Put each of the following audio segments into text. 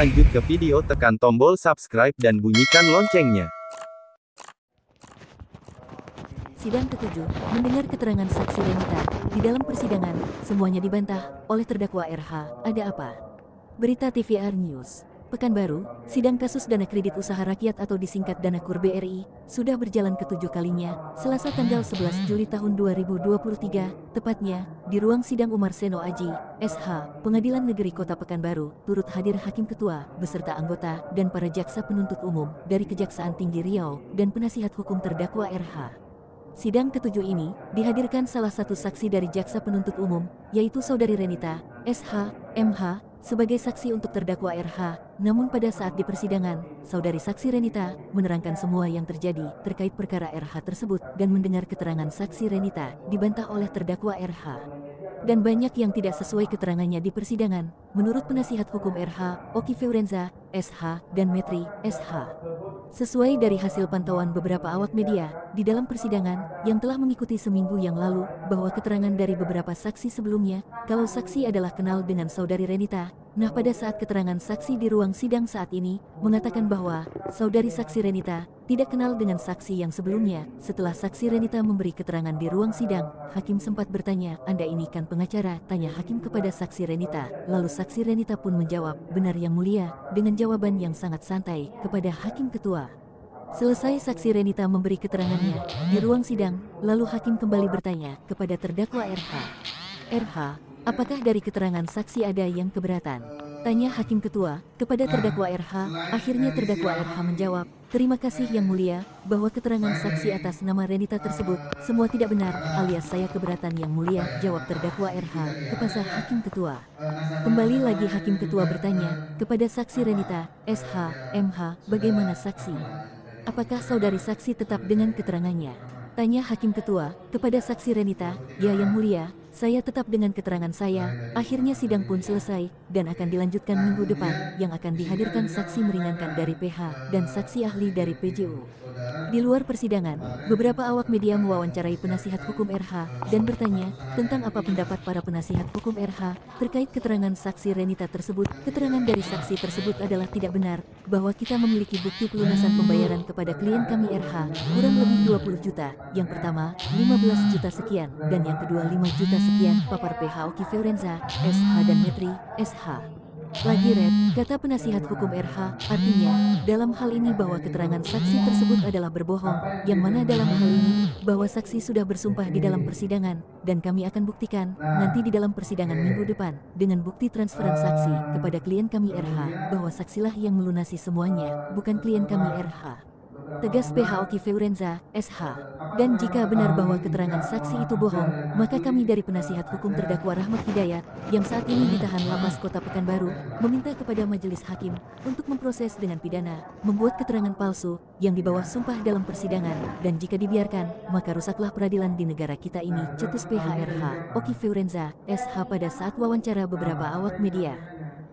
lanjut ke video, tekan tombol subscribe dan bunyikan loncengnya. Sidang ke-7, mendengar keterangan saksi Renita. Di dalam persidangan, semuanya dibantah oleh terdakwa RH. Ada apa? Berita TVR News. Pekanbaru, sidang kasus dana kredit usaha rakyat atau disingkat Danakur BRI, sudah berjalan ke-7 kalinya, Selasa tanggal 11 Juli tahun 2023, tepatnya, di ruang sidang Umar Seno Aji, SH, Pengadilan Negeri Kota Pekanbaru, turut hadir Hakim Ketua, beserta anggota, dan para jaksa penuntut umum, dari Kejaksaan Tinggi Riau, dan penasihat hukum terdakwa RH. Sidang ke-7 ini, dihadirkan salah satu saksi dari jaksa penuntut umum, yaitu Saudari Renita, SH, MH, sebagai saksi untuk terdakwa RH. Namun pada saat di persidangan, Saudari Saksi Renita menerangkan semua yang terjadi terkait perkara RH tersebut dan mendengar keterangan saksi Renita dibantah oleh terdakwa RH. Dan banyak yang tidak sesuai keterangannya di persidangan, menurut penasihat hukum RH, Oki Feurenza, SH, dan Metri, SH. Sesuai dari hasil pantauan beberapa awak media, di dalam persidangan, yang telah mengikuti seminggu yang lalu, bahwa keterangan dari beberapa saksi sebelumnya, kalau saksi adalah kenal dengan Saudari Renita, nah pada saat keterangan saksi di ruang sidang saat ini, mengatakan bahwa, Saudari Saksi Renita, tidak kenal dengan saksi yang sebelumnya. Setelah saksi Renita memberi keterangan di ruang sidang, Hakim sempat bertanya, "Anda ini kan pengacara?" tanya Hakim kepada saksi Renita. Lalu saksi Renita pun menjawab, "Benar Yang Mulia," dengan jawaban yang sangat santai, kepada Hakim Ketua. Selesai saksi Renita memberi keterangannya di ruang sidang, lalu Hakim kembali bertanya kepada terdakwa RH. "RH, apakah dari keterangan saksi ada yang keberatan?" tanya Hakim Ketua kepada terdakwa RH. Akhirnya terdakwa RH menjawab, "Terima kasih Yang Mulia, bahwa keterangan saksi atas nama Renita tersebut semua tidak benar, alias saya keberatan Yang Mulia," jawab terdakwa RH kepada Hakim Ketua. Kembali lagi Hakim Ketua bertanya kepada saksi Renita, SH, MH, "Bagaimana saksi? Apakah saudari saksi tetap dengan keterangannya?" tanya Hakim Ketua kepada saksi Renita. "Ya Yang Mulia, saya tetap dengan keterangan saya." Akhirnya sidang pun selesai, dan akan dilanjutkan minggu depan, yang akan dihadirkan saksi meringankan dari PH, dan saksi ahli dari PJU. Di luar persidangan, beberapa awak media mewawancarai penasihat hukum RH, dan bertanya, tentang apa pendapat para penasihat hukum RH, terkait keterangan saksi Renita tersebut. Keterangan dari saksi tersebut adalah tidak benar, bahwa kita memiliki bukti pelunasan pembayaran kepada klien kami RH, kurang lebih 20 juta, yang pertama, 15 juta sekian, dan yang kedua 5 juta sekian, papar PH Oki Feurenza, SH dan Metri, SH. Lagi Red, kata penasihat hukum RH, artinya, dalam hal ini bahwa keterangan saksi tersebut adalah berbohong, yang mana dalam hal ini, bahwa saksi sudah bersumpah di dalam persidangan, dan kami akan buktikan, nanti di dalam persidangan minggu depan, dengan bukti transferan saksi, kepada klien kami RH, bahwa saksilah yang melunasi semuanya, bukan klien kami RH. Tegas PH Oki Feurenza, SH. Dan jika benar bahwa keterangan saksi itu bohong, maka kami dari penasihat hukum terdakwa Rahmat Hidayat, yang saat ini ditahan Lapas Kota Pekanbaru, meminta kepada majelis hakim, untuk memproses dengan pidana, membuat keterangan palsu, yang di bawah sumpah dalam persidangan, dan jika dibiarkan, maka rusaklah peradilan di negara kita ini, cetus PHRH, Oki Feurenza, SH pada saat wawancara beberapa awak media.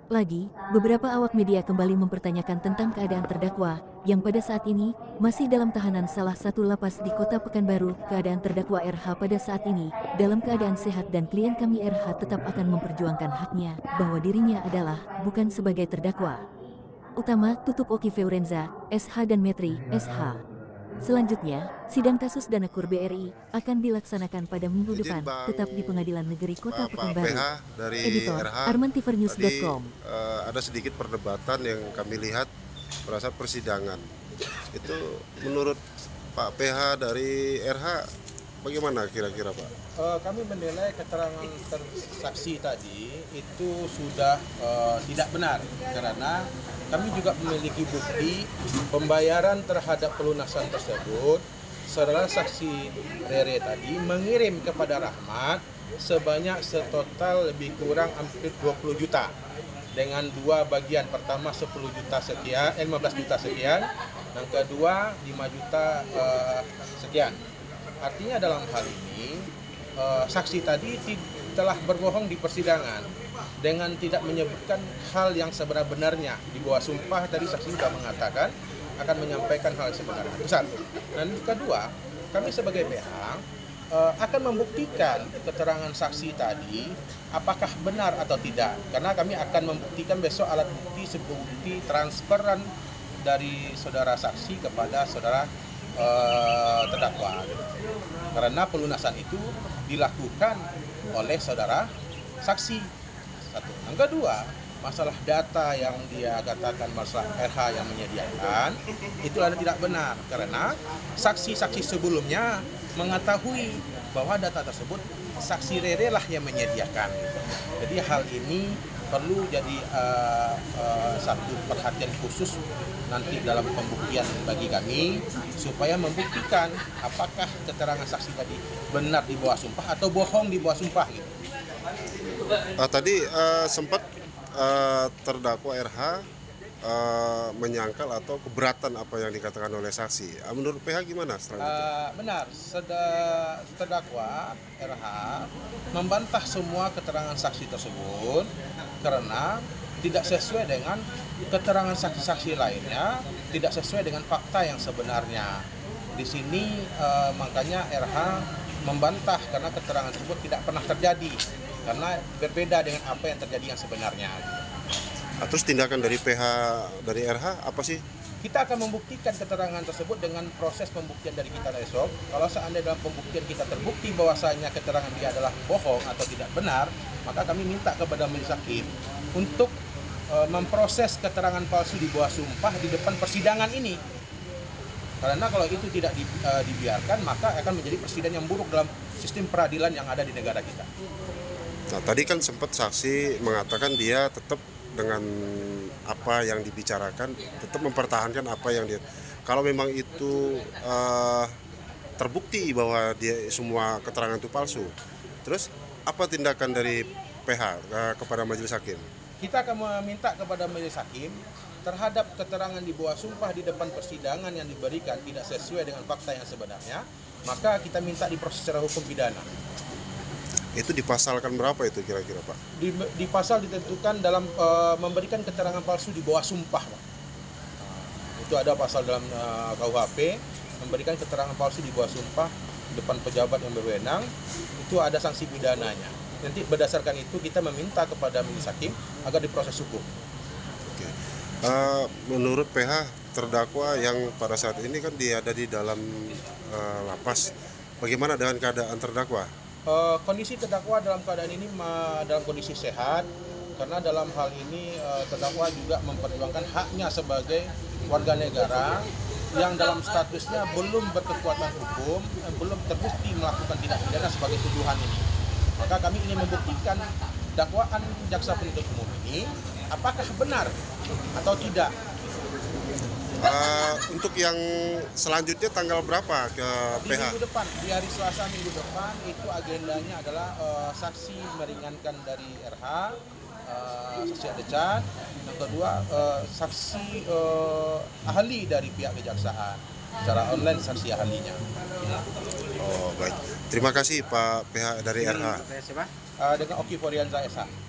Lagi, beberapa awak media kembali mempertanyakan tentang keadaan terdakwa, yang pada saat ini, masih dalam tahanan salah satu lapas di Kota Pekanbaru. Keadaan terdakwa RH pada saat ini, dalam keadaan sehat dan klien kami RH tetap akan memperjuangkan haknya, bahwa dirinya adalah, bukan sebagai terdakwa utama, tutup Oki Feurenza, SH dan Metri, SH. Selanjutnya, sidang kasus Danakur BRI akan dilaksanakan pada minggu depan, tetap di Pengadilan Negeri Kota Pekanbaru. Dari Editor, RH, armantivernews.com. Ada sedikit perdebatan yang kami lihat pada saat persidangan. Itu menurut Pak PH dari RH bagaimana kira-kira Pak? Kami menilai keterangan saksi tadi itu sudah tidak benar, karena kami juga memiliki bukti pembayaran terhadap pelunasan tersebut. Saudara saksi Rere tadi mengirim kepada Rahmat sebanyak setotal lebih kurang hampir 20 juta dengan dua bagian. Pertama 10 juta sekian, 15 juta sekian, yang kedua 5 juta sekian. Artinya dalam hal ini saksi tadi telah berbohong di persidangan dengan tidak menyebutkan hal yang sebenar-benarnya. Di bawah sumpah tadi saksi sudah mengatakan akan menyampaikan hal sebenarnya. Itu satu. Dan kedua, kami sebagai pihak akan membuktikan keterangan saksi tadi apakah benar atau tidak. Karena kami akan membuktikan besok alat bukti sebukti transferan dari saudara saksi kepada saudara terdakwa. Karena pelunasan itu dilakukan oleh saudara saksi. Satu. Yang kedua, masalah data yang dia katakan masalah RH yang menyediakan itu ada tidak benar karena saksi-saksi sebelumnya mengetahui bahwa data tersebut saksi Rere lah yang menyediakan. Jadi hal ini perlu jadi satu perhatian khusus nanti dalam pembuktian bagi kami supaya membuktikan apakah keterangan saksi tadi benar di bawah sumpah atau bohong di bawah sumpah gitu. Tadi sempat terdakwa RH menyangkal atau keberatan apa yang dikatakan oleh saksi. Menurut PH gimana setelah itu? Benar, terdakwa RH membantah semua keterangan saksi tersebut karena tidak sesuai dengan keterangan saksi-saksi lainnya, tidak sesuai dengan fakta yang sebenarnya. Di sini makanya RH membantah karena keterangan tersebut tidak pernah terjadi karena berbeda dengan apa yang terjadi yang sebenarnya. Terus tindakan dari PH dari RH apa sih? Kita akan membuktikan keterangan tersebut dengan proses pembuktian dari kita besok. Kalau seandainya dalam pembuktian kita terbukti bahwasanya keterangan dia adalah bohong atau tidak benar, maka kami minta kepada majelis hakim untuk memproses keterangan palsu di bawah sumpah di depan persidangan ini. Karena kalau itu tidak dibiarkan, maka akan menjadi presiden yang buruk dalam sistem peradilan yang ada di negara kita. Nah, tadi kan sempat saksi mengatakan dia tetap dengan apa yang dibicarakan, tetap mempertahankan apa yang dia. Kalau memang itu terbukti bahwa dia semua keterangan itu palsu, terus apa tindakan dari PH kepada majelis hakim? Kita akan meminta kepada majelis hakim terhadap keterangan di bawah sumpah di depan persidangan yang diberikan tidak sesuai dengan fakta yang sebenarnya, maka kita minta diproses secara hukum pidana. Itu dipasalkan berapa itu kira-kira, Pak? Di pasal ditentukan dalam memberikan keterangan palsu di bawah sumpah, Pak. Itu ada pasal dalam KUHP, memberikan keterangan palsu di bawah sumpah di depan pejabat yang berwenang, itu ada sanksi pidananya. Nanti berdasarkan itu kita meminta kepada majelis hakim agar diproses hukum. Oke. Menurut PH terdakwa yang pada saat ini kan dia ada di dalam lapas, bagaimana dengan keadaan terdakwa? Kondisi terdakwa dalam keadaan ini dalam kondisi sehat karena dalam hal ini terdakwa juga memperjuangkan haknya sebagai warga negara yang dalam statusnya belum berkekuatan hukum, belum terbukti melakukan tindak pidana sebagai tuduhan ini. Maka kami ingin membuktikan dakwaan jaksa penuntut umum ini apakah benar atau tidak. Untuk yang selanjutnya tanggal berapa ke Di PH? minggu depan, di hari Selasa minggu depan itu agendanya adalah saksi meringankan dari RH, saksi adecat, yang kedua saksi ahli dari pihak kejaksaan, secara online saksi ahlinya. Oh baik, terima kasih Pak PH dari RH. Dengan Oki Forianza SH.